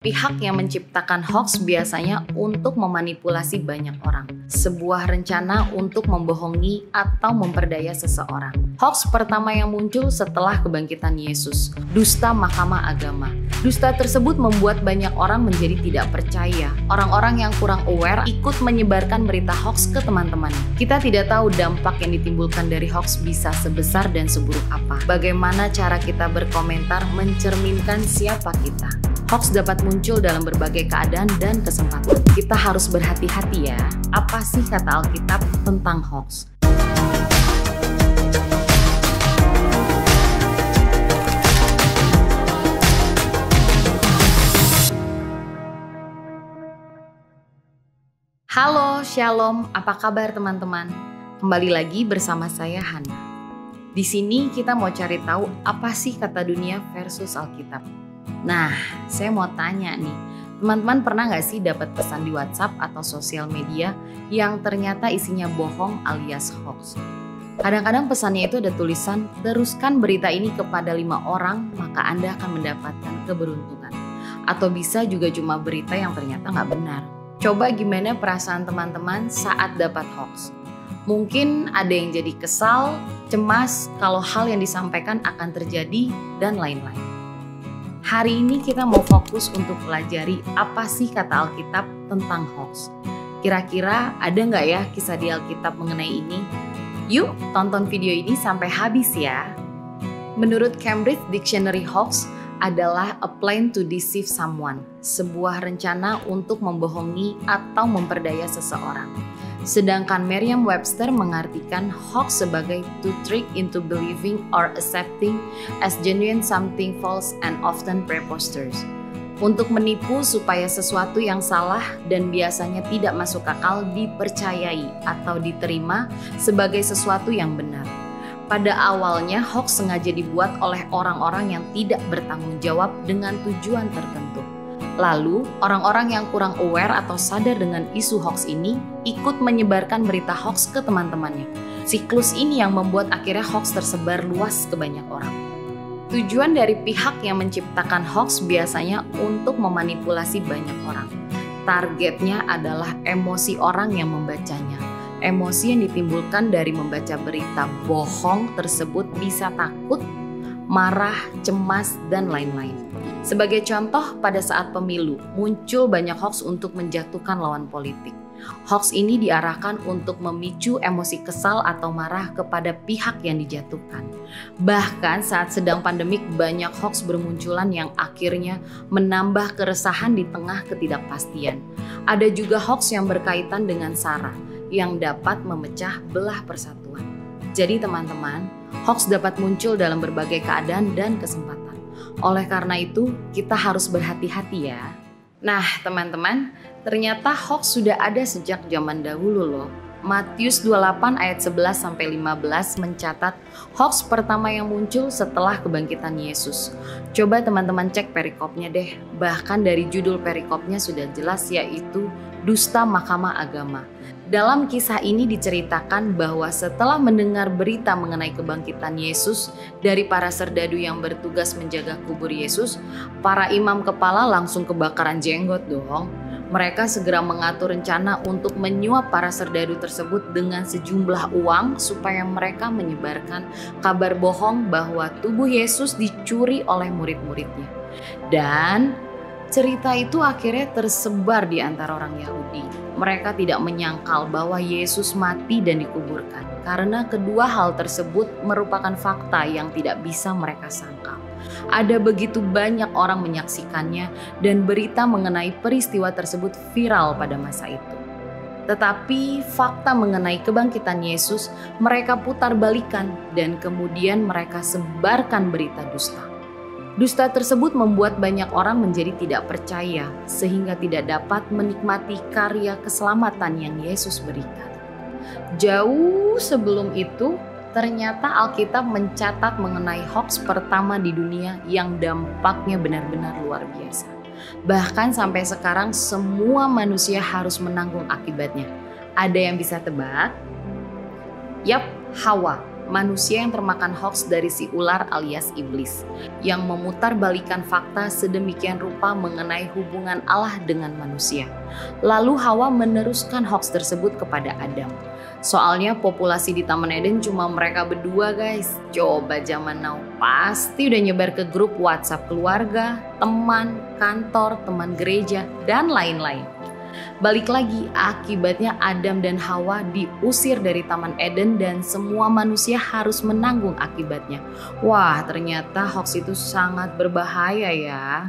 Pihak yang menciptakan hoax biasanya untuk memanipulasi banyak orang. Sebuah rencana untuk membohongi atau memperdaya seseorang. Hoax pertama yang muncul setelah kebangkitan Yesus, dusta Mahkamah Agama. Dusta tersebut membuat banyak orang menjadi tidak percaya. Orang-orang yang kurang aware ikut menyebarkan berita hoax ke teman-temannya. Kita tidak tahu dampak yang ditimbulkan dari hoax bisa sebesar dan seburuk apa. Bagaimana cara kita berkomentar mencerminkan siapa kita. Hoax dapat muncul dalam berbagai keadaan dan kesempatan. Kita harus berhati-hati ya. Apa sih kata Alkitab tentang hoax? Halo, Shalom. Apa kabar teman-teman? Kembali lagi bersama saya Hana. Di sini kita mau cari tahu apa sih kata dunia versus Alkitab. Nah, saya mau tanya nih, teman-teman pernah nggak sih dapat pesan di WhatsApp atau sosial media yang ternyata isinya bohong alias hoax? Kadang-kadang pesannya itu ada tulisan, teruskan berita ini kepada 5 orang, maka Anda akan mendapatkan keberuntungan. Atau bisa juga cuma berita yang ternyata nggak benar. Coba gimana perasaan teman-teman saat dapat hoax? Mungkin ada yang jadi kesal, cemas kalau hal yang disampaikan akan terjadi, dan lain-lain. Hari ini kita mau fokus untuk pelajari apa sih kata Alkitab tentang hoax. Kira-kira ada nggak ya kisah di Alkitab mengenai ini? Yuk tonton video ini sampai habis ya. Menurut Cambridge Dictionary, hoax adalah a plan to deceive someone, sebuah rencana untuk membohongi atau memperdaya seseorang. Sedangkan Merriam-Webster mengartikan hoax sebagai to trick into believing or accepting as genuine something false and often preposterous. Untuk menipu supaya sesuatu yang salah dan biasanya tidak masuk akal dipercayai atau diterima sebagai sesuatu yang benar. Pada awalnya hoax sengaja dibuat oleh orang-orang yang tidak bertanggung jawab dengan tujuan tertentu. Lalu, orang-orang yang kurang aware atau sadar dengan isu hoax ini ikut menyebarkan berita hoax ke teman-temannya. Siklus ini yang membuat akhirnya hoax tersebar luas ke banyak orang. Tujuan dari pihak yang menciptakan hoax biasanya untuk memanipulasi banyak orang. Targetnya adalah emosi orang yang membacanya. Emosi yang ditimbulkan dari membaca berita bohong tersebut bisa takut, marah, cemas, dan lain-lain. Sebagai contoh, pada saat pemilu, muncul banyak hoax untuk menjatuhkan lawan politik. Hoax ini diarahkan untuk memicu emosi kesal atau marah kepada pihak yang dijatuhkan. Bahkan saat sedang pandemik, banyak hoax bermunculan yang akhirnya menambah keresahan di tengah ketidakpastian. Ada juga hoax yang berkaitan dengan SARA, yang dapat memecah belah persatuan. Jadi teman-teman, hoax dapat muncul dalam berbagai keadaan dan kesempatan. Oleh karena itu, kita harus berhati-hati ya. Nah, teman-teman, ternyata hoax sudah ada sejak zaman dahulu loh. Matius 28 ayat 11-15 mencatat hoax pertama yang muncul setelah kebangkitan Yesus. Coba teman-teman cek perikopnya deh. Bahkan dari judul perikopnya sudah jelas, yaitu dusta Mahkamah Agama. Dalam kisah ini diceritakan bahwa setelah mendengar berita mengenai kebangkitan Yesus dari para serdadu yang bertugas menjaga kubur Yesus, para imam kepala langsung kebakaran jenggot dong. Mereka segera mengatur rencana untuk menyuap para serdadu tersebut dengan sejumlah uang supaya mereka menyebarkan kabar bohong bahwa tubuh Yesus dicuri oleh murid-muridnya. Dan cerita itu akhirnya tersebar di antara orang Yahudi. Mereka tidak menyangkal bahwa Yesus mati dan dikuburkan, karena kedua hal tersebut merupakan fakta yang tidak bisa mereka sangkal. Ada begitu banyak orang menyaksikannya dan berita mengenai peristiwa tersebut viral pada masa itu. Tetapi fakta mengenai kebangkitan Yesus mereka putar balikan dan kemudian mereka sebarkan berita dusta. Dusta tersebut membuat banyak orang menjadi tidak percaya sehingga tidak dapat menikmati karya keselamatan yang Yesus berikan. Jauh sebelum itu, ternyata Alkitab mencatat mengenai hoax pertama di dunia yang dampaknya benar-benar luar biasa. Bahkan sampai sekarang semua manusia harus menanggung akibatnya. Ada yang bisa tebak? Yap, Hawa. manusia yang termakan hoax dari si ular alias iblis, yang memutarbalikkan fakta sedemikian rupa mengenai hubungan Allah dengan manusia. Lalu Hawa meneruskan hoax tersebut kepada Adam. Soalnya populasi di Taman Eden cuma mereka berdua guys. Coba zaman now pasti udah nyebar ke grup WhatsApp keluarga, teman, kantor, teman gereja, dan lain-lain. Balik lagi, akibatnya Adam dan Hawa diusir dari Taman Eden dan semua manusia harus menanggung akibatnya. Wah, ternyata hoax itu sangat berbahaya ya.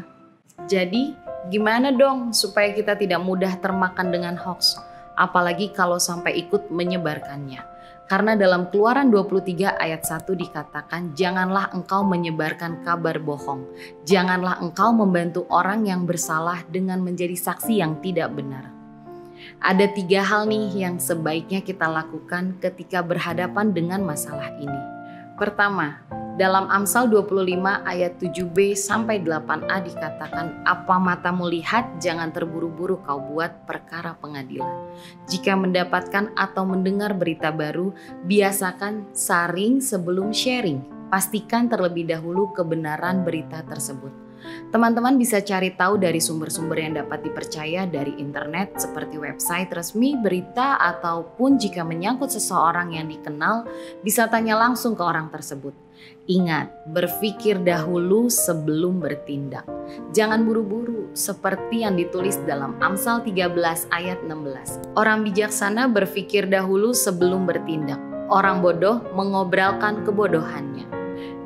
Jadi, gimana dong supaya kita tidak mudah termakan dengan hoax? Apalagi kalau sampai ikut menyebarkannya. Karena dalam Keluaran 23 ayat 1 dikatakan, janganlah engkau menyebarkan kabar bohong. Janganlah engkau membantu orang yang bersalah dengan menjadi saksi yang tidak benar. Ada 3 hal nih yang sebaiknya kita lakukan ketika berhadapan dengan masalah ini. Pertama, dalam Amsal 25 ayat 7b sampai 8a dikatakan, apa matamu lihat, jangan terburu-buru kau buat perkara pengadilan. Jika mendapatkan atau mendengar berita baru, biasakan saring sebelum sharing. Pastikan terlebih dahulu kebenaran berita tersebut. Teman-teman bisa cari tahu dari sumber-sumber yang dapat dipercaya dari internet seperti website resmi, berita, ataupun jika menyangkut seseorang yang dikenal, bisa tanya langsung ke orang tersebut. Ingat, berpikir dahulu sebelum bertindak. Jangan buru-buru seperti yang ditulis dalam Amsal 13 ayat 16. Orang bijaksana berpikir dahulu sebelum bertindak. Orang bodoh mengobrolkan kebodohannya.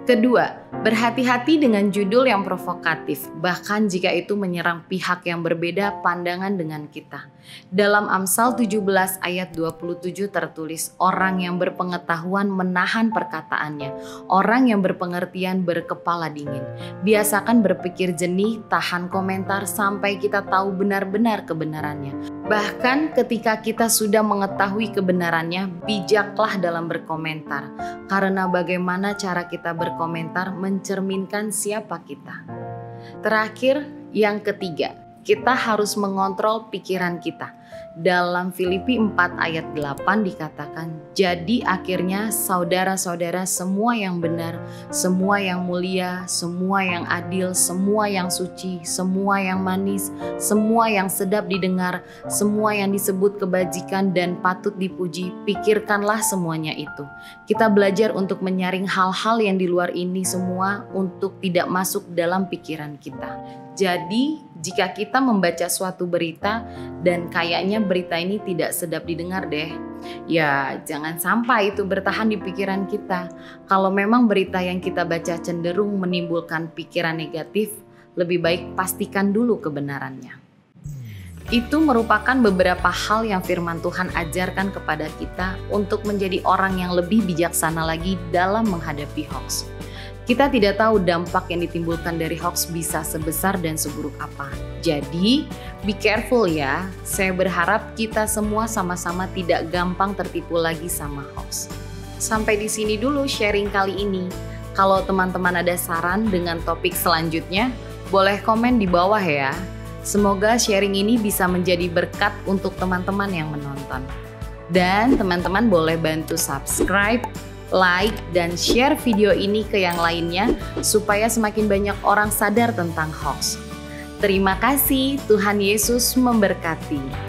Kedua, berhati-hati dengan judul yang provokatif, bahkan jika itu menyerang pihak yang berbeda pandangan dengan kita. Dalam Amsal 17 ayat 27 tertulis, orang yang berpengetahuan menahan perkataannya, orang yang berpengertian berkepala dingin. Biasakan berpikir jernih, tahan komentar sampai kita tahu benar-benar kebenarannya. Bahkan ketika kita sudah mengetahui kebenarannya, bijaklah dalam berkomentar. Karena bagaimana cara kita berkomentar mencerminkan siapa kita. Terakhir, yang ketiga, kita harus mengontrol pikiran kita. Dalam Filipi 4 ayat 8 dikatakan, jadi akhirnya saudara-saudara, semua yang benar, semua yang mulia, semua yang adil, semua yang suci, semua yang manis, semua yang sedap didengar, semua yang disebut kebajikan dan patut dipuji, pikirkanlah semuanya itu. Kita belajar untuk menyaring hal-hal yang di luar ini semua untuk tidak masuk dalam pikiran kita. Jadi, jika kita membaca suatu berita dan kayaknya berita ini tidak sedap didengar deh, ya jangan sampai itu bertahan di pikiran kita. Kalau memang berita yang kita baca cenderung menimbulkan pikiran negatif, lebih baik pastikan dulu kebenarannya. Itu merupakan beberapa hal yang firman Tuhan ajarkan kepada kita untuk menjadi orang yang lebih bijaksana lagi dalam menghadapi hoax. Kita tidak tahu dampak yang ditimbulkan dari hoax bisa sebesar dan seburuk apa. Jadi, be careful ya. Saya berharap kita semua sama-sama tidak gampang tertipu lagi sama hoax. Sampai di sini dulu sharing kali ini. Kalau teman-teman ada saran dengan topik selanjutnya, boleh komen di bawah ya. Semoga sharing ini bisa menjadi berkat untuk teman-teman yang menonton. Dan teman-teman boleh bantu subscribe, like, dan share video ini ke yang lainnya supaya semakin banyak orang sadar tentang hoax. Terima kasih, Tuhan Yesus memberkati.